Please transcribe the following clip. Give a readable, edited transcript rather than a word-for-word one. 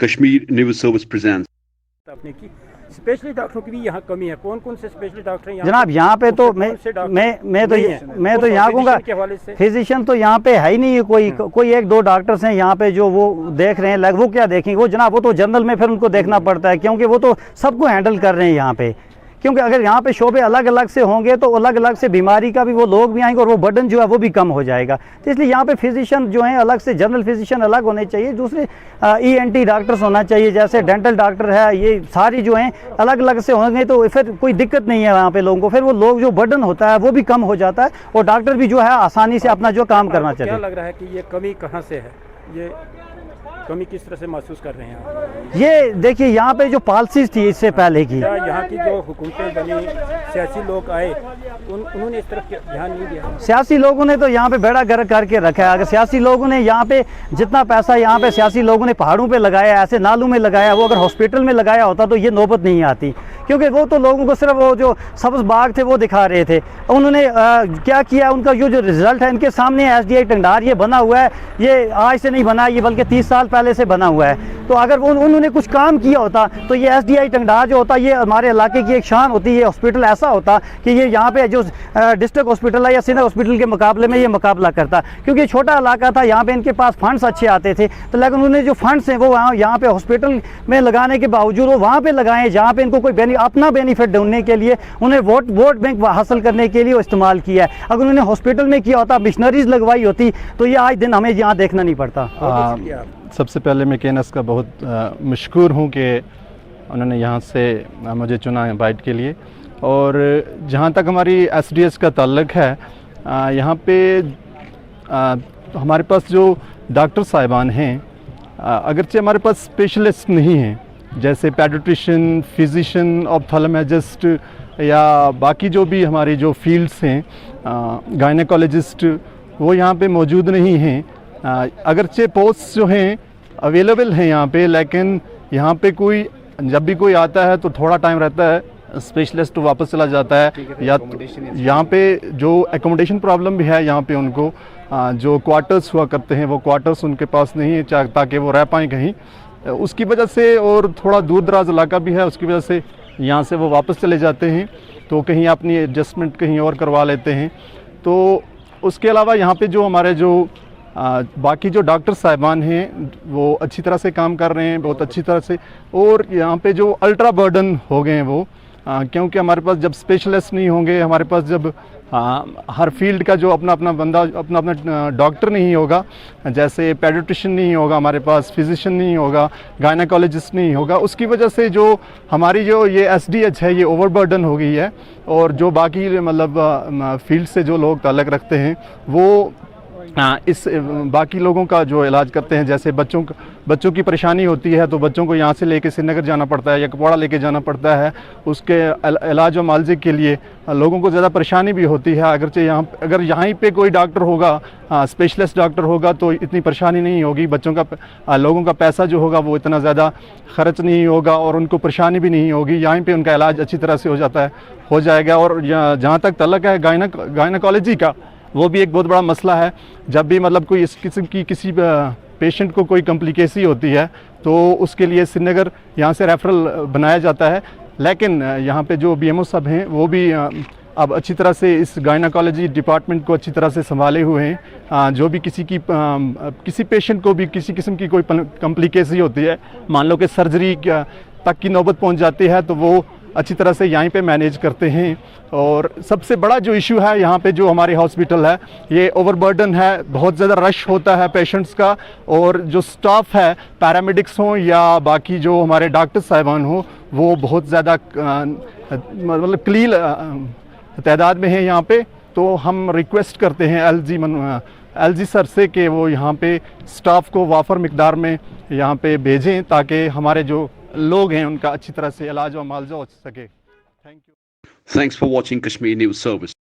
Kashmir News Service presents. आपने की specialist डॉक्टरों की भी यहाँ कमी है। कौन कौन से स्पेशलिस्ट डॉक्टर हैं जनाब यहाँ पे? तो मैं तो यहाँ कहूँगा फिजिशियन तो यहाँ पे है ही नहीं है। कोई एक दो डॉक्टर्स हैं यहाँ पे जो वो देख रहे हैं। वो क्या देखेंगे वो जनाब? वो तो जनरल में फिर उनको देखना पड़ता है, क्योंकि वो तो सबको हैंडल कर रहे हैं यहाँ पे। क्योंकि अगर यहाँ पे शोबे अलग अलग से होंगे तो अलग अलग से बीमारी का भी वो लोग भी आएंगे और वो बर्डन जो है वो भी कम हो जाएगा। तो इसलिए यहाँ पे फिजिशियन जो हैं अलग से, जनरल फिजिशियन अलग होने चाहिए, दूसरे ENT डॉक्टर्स होना चाहिए, जैसे डेंटल डॉक्टर है। ये सारी जो हैं अलग अलग से होंगे तो फिर कोई दिक्कत नहीं है यहाँ पे लोगों को। फिर वो लोग जो बर्डन होता है वो भी कम हो जाता है और डॉक्टर भी जो है आसानी से अपना जो काम करना चाहिए। क्या लग रहा है कि ये कमी कहाँ से है? ये कमी किस तरह से महसूस कर रहे हैं आप? ये देखिए यहाँ पे जो पॉलिसीज थी इससे पहले की, क्या यहाँ की जो हुकूमतें बनी, सियासी लोग आए, उन्होंने इस तरफ ध्यान नहीं दिया? सियासी लोगों ने तो यहाँ पे बेड़ा गर्क करके रखा है। अगर सियासी लोगों ने यहाँ पे जितना पैसा यहाँ पे सियासी लोगों ने पहाड़ों पे लगाया, ऐसे नालों में लगाया, वो अगर हॉस्पिटल में लगाया होता तो ये नौबत नहीं आती। क्योंकि वो तो लोगों को सिर्फ वो जो सब्ज बाग थे वो दिखा रहे थे। उन्होंने क्या किया, उनका जो रिजल्ट है इनके सामने SDI टंगडार ये बना हुआ है। ये आज से नहीं बना, ये बल्कि 30 साल पहले से बना हुआ है। तो अगर उन्होंने कुछ काम किया होता तो ये SDI टंगडार जो होता ये हमारे इलाके की एक शान होती। ये हॉस्पिटल ऐसा होता कि ये यहाँ पे जो डिस्ट्रिक्ट हॉस्पिटल है या सिंध हॉस्पिटल के मुकाबले में ये मुकाबला करता, क्योंकि छोटा इलाका था। यहाँ पे इनके पास फंड्स अच्छे आते थे, तो लेकिन उन्होंने जो फंड्स हैं वो यहाँ पे हॉस्पिटल में लगाने के बावजूद वो वहाँ पे लगाए जहाँ पे इनको कोई अपना बेनिफिट ढूंढने के लिए, उन्हें वोट बैंक हासिल करने के लिए वो इस्तेमाल किया है। अगर उन्होंने हॉस्पिटल में किया होता, मिशनरीज लगवाई होती, तो ये आज दिन हमें यहाँ देखना नहीं पड़ता। सबसे पहले मैं केनस का बहुत मशकूर हूँ कि उन्होंने यहाँ से मुझे चुना इनवाइट के लिए। और जहाँ तक हमारी SDS का ताल्लुक़ है, यहाँ पे हमारे पास जो डॉक्टर साहिबान हैं, अगरचे हमारे पास स्पेशलिस्ट नहीं हैं, जैसे पेडिट्रिशियन, फिजिशियन, ऑप्थेल्मोलॉजिस्ट या बाकी जो भी हमारी जो फील्ड्स हैं, गायनेकोलॉजिस्ट, वो यहाँ पे मौजूद नहीं हैं। अगरचे पोस्ट जो हैं अवेलेबल हैं यहाँ पे, लेकिन यहाँ पे कोई जब भी कोई आता है तो थोड़ा टाइम रहता है, स्पेशलिस्ट वापस चला जाता है। या यहाँ पे जो एकोमोडेशन प्रॉब्लम भी है, यहाँ पे उनको जो क्वार्टर्स हुआ करते हैं वो क्वार्टर्स उनके पास नहीं है ताकि वो रह पाएँ कहीं, उसकी वजह से। और थोड़ा दूर दराज इलाका भी है, उसकी वजह से यहाँ से वो वापस चले जाते हैं, तो कहीं अपनी एडजस्टमेंट कहीं और करवा लेते हैं। तो उसके अलावा यहाँ पे जो हमारे जो बाकी जो डॉक्टर साहिबान हैं वो अच्छी तरह से काम कर रहे हैं, बहुत अच्छी तरह से। और यहाँ पे जो अल्ट्रा बर्डन हो गए हैं वो, क्योंकि हमारे पास जब स्पेशलिस्ट नहीं होंगे, हमारे पास जब हर फील्ड का जो अपना अपना बंदा, अपना अपना डॉक्टर नहीं होगा, जैसे पेडिट्रिशियन नहीं होगा हमारे पास, फिजिशियन नहीं होगा, गायनेकोलॉजिस्ट नहीं होगा, उसकी वजह से जो हमारी जो ये SDH है ये ओवरबर्डन हो गई है। और जो बाकी मतलब फील्ड से जो लोग ताल्लुक़ रखते हैं वो इस बाकी लोगों का जो इलाज करते हैं, जैसे बच्चों की परेशानी होती है तो बच्चों को यहाँ से लेके श्रीनगर जाना पड़ता है या कुपवाड़ा लेके जाना पड़ता है, उसके इलाज और मालजे के लिए लोगों को ज़्यादा परेशानी भी होती है। अगर यहाँ पे कोई डॉक्टर होगा, स्पेशलिस्ट डॉक्टर होगा, तो इतनी परेशानी नहीं होगी। बच्चों का, लोगों का पैसा जो होगा वो इतना ज़्यादा खर्च नहीं होगा और उनको परेशानी भी नहीं होगी। यहाँ पे उनका इलाज अच्छी तरह से हो जाएगा। और जहाँ तक ताल्लुक़ है गायनेकोलॉजी का, वो भी एक बहुत बड़ा मसला है। जब भी मतलब कोई इस किस्म की किसी पेशेंट को कोई कॉम्प्लिकेसी होती है तो उसके लिए श्रीनगर यहाँ से रेफरल बनाया जाता है। लेकिन यहाँ पे जो BMO साहब हैं वो भी अब अच्छी तरह से इस गायनेकोलॉजी डिपार्टमेंट को अच्छी तरह से संभाले हुए हैं। जो भी किसी पेशेंट को भी किसी किस्म की कोई कॉम्प्लिकेसी होती है, मान लो कि सर्जरी तक की नौबत पहुँच जाती है, तो वो अच्छी तरह से यहीं पे मैनेज करते हैं। और सबसे बड़ा जो इशू है यहाँ पे जो हमारे हॉस्पिटल है, ये ओवरबर्डन है, बहुत ज़्यादा रश होता है पेशेंट्स का। और जो स्टाफ है, पैरामेडिक्स हों या बाकी जो हमारे डॉक्टर साहिबान हों, वो बहुत ज़्यादा मतलब कलील तादाद में है यहाँ पे। तो हम रिक्वेस्ट करते हैं LG सर से कि वो यहाँ पे स्टाफ को वाफर मिकदार में यहाँ पे भेजें, ताकि हमारे जो लोग हैं उनका अच्छी तरह से इलाज और मुआवजा हो सके। Thank you. Thanks for watching Kashmir News Service.